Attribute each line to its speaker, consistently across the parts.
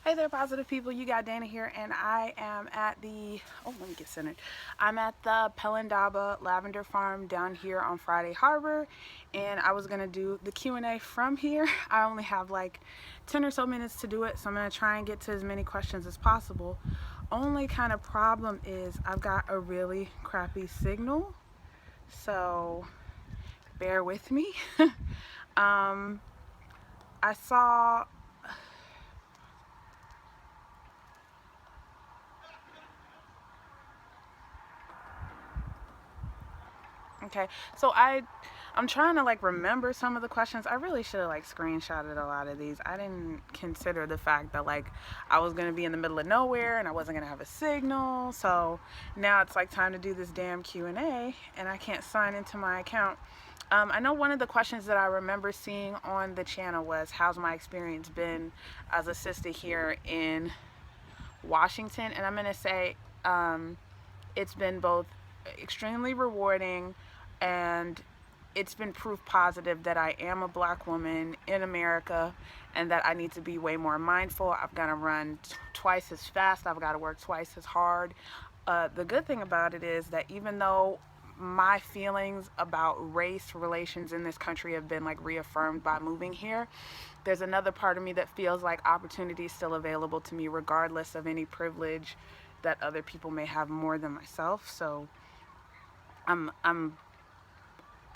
Speaker 1: Hey there, positive people. You got Dana here, and I am at the. Oh, let me get centered. I'm at the Pelindaba Lavender Farm down here on Friday Harbor, and I was gonna do the Q&A from here. I only have like 10 or so minutes to do it, so I'm gonna try and get to as many questions as possible. Only kind of problem is I've got a really crappy signal, so bear with me. um, I saw. Okay, so I'm trying to like remember some of the questions. I really should have like screenshotted a lot of these. I didn't consider the fact that like I was gonna be in the middle of nowhere and I wasn't gonna have a signal. So now it's like time to do this damn Q&A, and I can't sign into my account. I know one of the questions that I remember seeing on the channel was, how's my experience been as a sister here in Washington? And I'm gonna say it's been both extremely rewarding, and it's been proof positive that I am a black woman in America and that I need to be way more mindful. I've got to run twice as fast. I've got to work twice as hard. The good thing about it is that even though my feelings about race relations in this country have been like reaffirmed by moving here, there's another part of me that feels like opportunity is still available to me regardless of any privilege that other people may have more than myself. So I'm I'm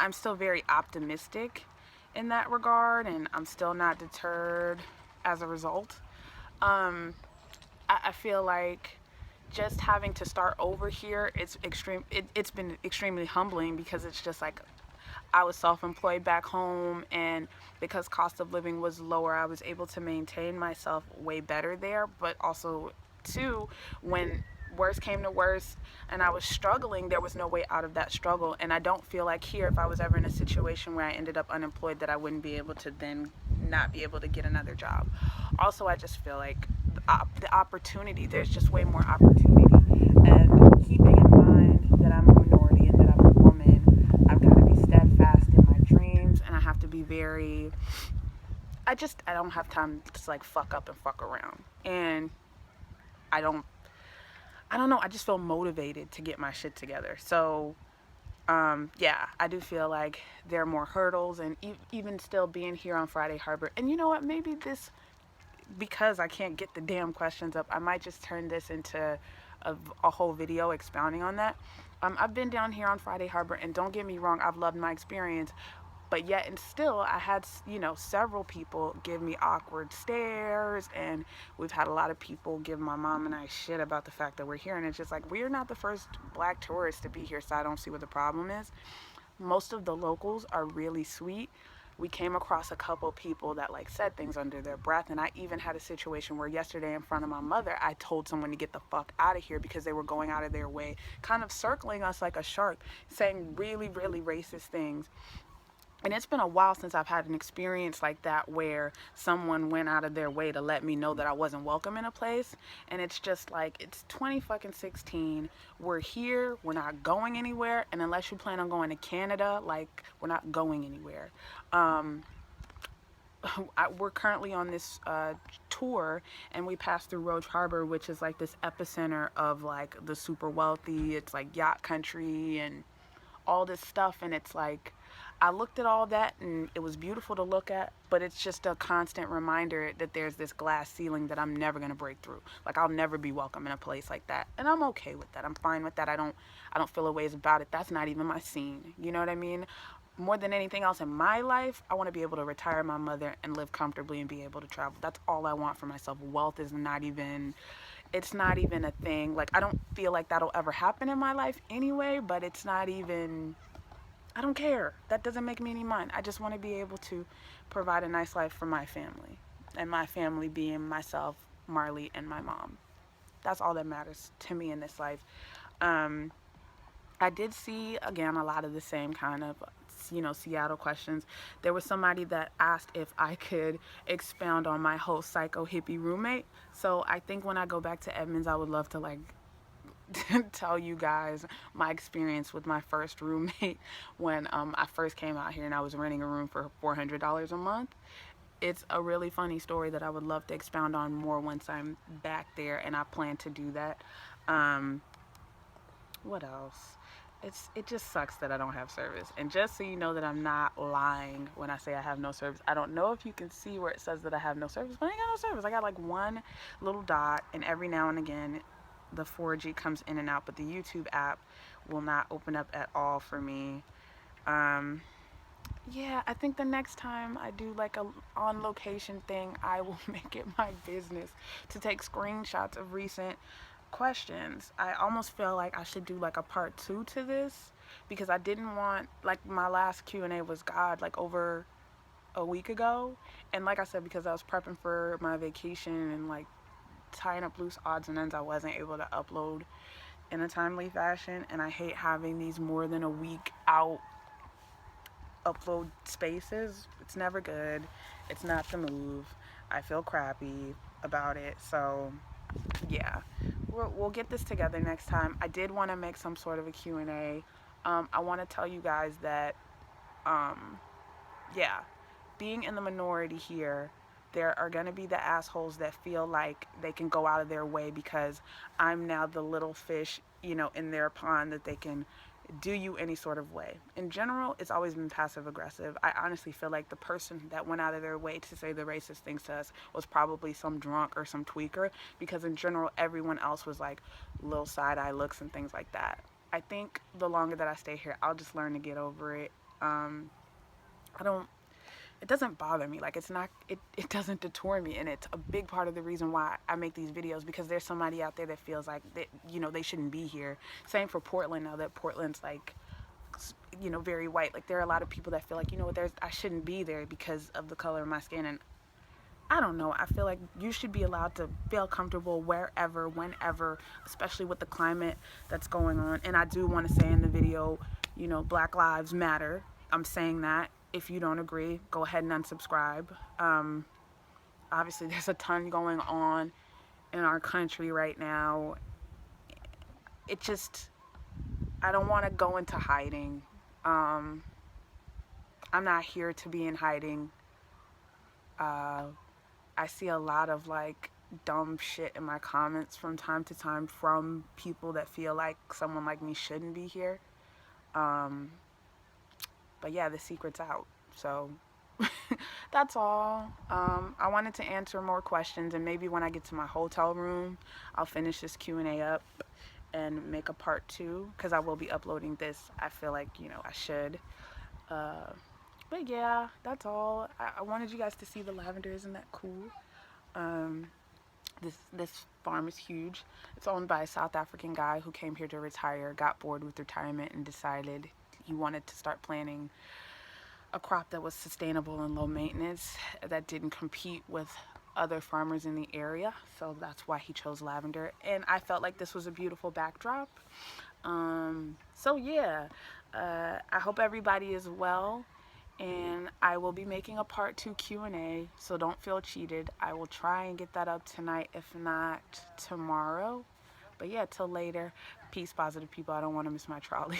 Speaker 1: I'm still very optimistic in that regard, and I'm still not deterred as a result. Um, I feel like just having to start over here, it's been extremely humbling, because it's just like I was self-employed back home, and because cost of living was lower, I was able to maintain myself way better there. But also, too, when worst came to worst and I was struggling, there was no way out of that struggle. And I don't feel like here, if I was ever in a situation where I ended up unemployed, that I wouldn't be able to then not be able to get another job. Also, I just feel like the opportunity, there's just way more opportunity. And keeping in mind that I'm a minority and that I'm a woman, I've got to be steadfast in my dreams, and I have to be very. I don't have time to like fuck up and fuck around, and I don't. I don't know. I just feel motivated to get my shit together. So, yeah, I do feel like there are more hurdles, and even still being here on Friday Harbor. And you know what? Maybe this, because I can't get the damn questions up, I might just turn this into a whole video expounding on that. I've been down here on Friday Harbor, and don't get me wrong, I've loved my experience. But yet and still, I had, several people give me awkward stares, and we've had a lot of people give my mom and I shit about the fact that we're here. And it's just like, we're not the first black tourists to be here, so I don't see what the problem is. Most of the locals are really sweet. We came across a couple people that like said things under their breath, and I even had a situation where yesterday in front of my mother, I told someone to get the fuck out of here because they were going out of their way, kind of circling us like a shark, saying really, really racist things. And it's been a while since I've had an experience like that where someone went out of their way to let me know that I wasn't welcome in a place. And it's just like, it's 20 fucking 16. We're here. We're not going anywhere. And unless you plan on going to Canada, like, we're not going anywhere. Um, we're currently on this tour, and we passed through Roach Harbor, which is like this epicenter of like the super wealthy. It's like yacht country and all this stuff. And it's like, I looked at all that and it was beautiful to look at, but it's just a constant reminder that there's this glass ceiling that I'm never going to break through. Like, I'll never be welcome in a place like that, and I'm okay with that. I'm fine with that. I don't feel a ways about it. That's not even my scene. You know what I mean? More than anything else in my life, I want to be able to retire my mother and live comfortably and be able to travel. That's all I want for myself. Wealth is not even, it's not even a thing. Like, I don't feel like that'll ever happen in my life anyway, but it's not even, I don't care. That doesn't make me any mind. I just want to be able to provide a nice life for my family, and my family being myself, Marley, and my mom. That's all that matters to me in this life. Um, I did see, again, a lot of the same kind of, Seattle questions. There was somebody that asked if I could expound on my whole psycho hippie roommate. So I think when I go back to Edmonds, I would love to like tell you guys my experience with my first roommate when I first came out here and I was renting a room for $400 a month. it's a really funny story that I would love to expound on more once I'm back there, and I plan to do that. Um, what else? It just sucks that I don't have service. And just so you know that I'm not lying when I say I have no service. I don't know if you can see where it says that I have no service, but I ain't got no service. I got like one little dot, and every now and again the 4G comes in and out, but the YouTube app will not open up at all for me. Um, yeah, I think the next time I do like a on location thing, I will make it my business to take screenshots of recent questions. I almost feel like I should do like a part 2 to this, because I didn't want, like, my last Q&A was God like over a week ago, and like I said, because I was prepping for my vacation and like tying up loose odds and ends, I wasn't able to upload in a timely fashion, and I hate having these more than a week out upload spaces. It's never good. It's not the move. I feel crappy about it. So yeah, we'll get this together next time. I did want to make some sort of a Q&A. I want to tell you guys that, um, yeah, being in the minority here, there are going to be the assholes that feel like they can go out of their way because I'm now the little fish, in their pond, that they can do you any sort of way. In general, it's always been passive aggressive. I honestly feel like the person that went out of their way to say the racist things to us was probably some drunk or some tweaker, because in general, everyone else was like little side eye looks and things like that. I think the longer that I stay here, I'll just learn to get over it. I don't it doesn't bother me. Like, it's not, it doesn't deter me, and it's a big part of the reason why I make these videos, because there's somebody out there that feels like that, they shouldn't be here. Same for Portland, now that Portland's like, very white. Like, there are a lot of people that feel like, I shouldn't be there because of the color of my skin. And I don't know, I feel like you should be allowed to feel comfortable wherever, whenever, especially with the climate that's going on. And I do want to say in the video, Black Lives Matter. I'm saying that. If you don't agree, go ahead and unsubscribe. Obviously, there's a ton going on in our country right now. It just, I don't want to go into hiding. I'm not here to be in hiding. I see a lot of like dumb shit in my comments from time to time from people that feel like someone like me shouldn't be here. But yeah, the secret's out. So that's all. I wanted to answer more questions, and maybe when I get to my hotel room, I'll finish this Q&A up and make a part 2, because I will be uploading this. I feel like, I should. But yeah, that's all. I wanted you guys to see the lavender. Isn't that cool? Um, this farm is huge. It's owned by a South African guy who came here to retire, got bored with retirement, and decided he wanted to start planting a crop that was sustainable and low maintenance, that didn't compete with other farmers in the area. So that's why he chose lavender, and I felt like this was a beautiful backdrop. So yeah, I hope everybody is well, and I will be making a part 2 Q&A, so don't feel cheated. I will try and get that up tonight, if not tomorrow. But yeah, till later. Peace, positive people. I don't want to miss my trolley.